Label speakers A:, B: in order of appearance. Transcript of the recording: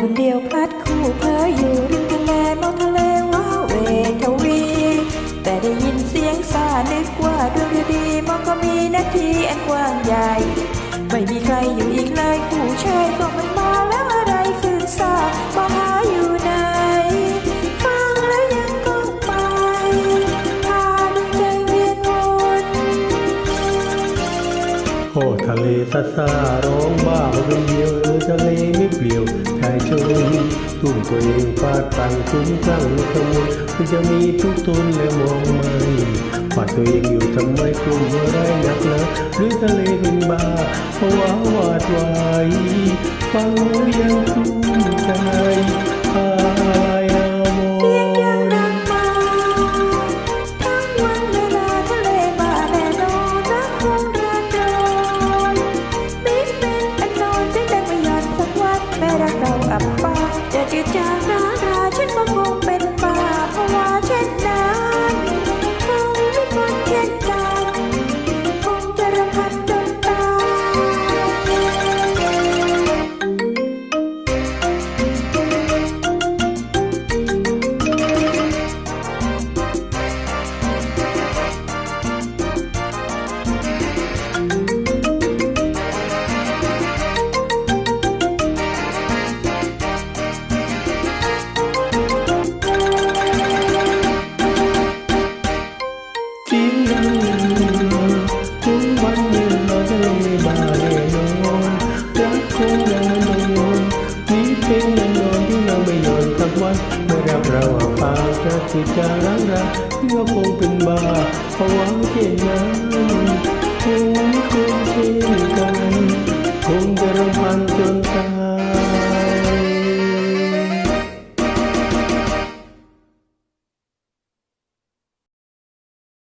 A: คนเดียวพลัดคู่เพ้ออยู่ริมทะเลมองทะเลว้าเวทวีแต่ได้ยินเสียงซานึกว่าดวงดีมองก็มีนาทีอันกว้างใหญ่ไม่มีใครอยู่อีกเลยผู้ชายก็ไม่มาแล้วอะไรคือซามองหาอยู่ไหนฟังแล้วยังก้องไปพาดวงใจเวียนวน
B: โอ้ทะเลซาซาร้องบ้าคนเดียวทะเลไม่เปลี่ยวชายชนทุ่มตัวเองฟาดฟันคุ้มคลั่งในขโมยมันจะมีทุกตนและมองไม่ว่าตัวเองอยู่ทำไมกลุ่มอะไรหนักหนาหรือทะเลเป็นบ้าเพราะว่าหวาดไหวฟังแล้วยังกลุ้มใจอายอาวร
A: เสียงยังดังมาทั้งวันเวลาทะเลมาแน่นอนรักคงระดมมิตรเป็นอันนอนใจแต่ไม่ยอมสักวันแม้รักเราอับปางจะจืดจางร้าราฉันก็คงเป็นบ้าเพราะว่าเช่นนั้นคงไม่ควรเช่นกันคงจะรำพันจนตาย
B: เสียงยังทุกวันเวลาจะลงในบ้านแน่นอนรักคงยังนอนนี่เป็นแน่นอนที่เราไม่ยอมสักวันเมื่อรักเราปากจะติดจารักรักที่ว่าคงเป็นบ้าเพราะว่าเช่นนั้นคงไม่ควรเช่นกันคงจะรำพันจนตาย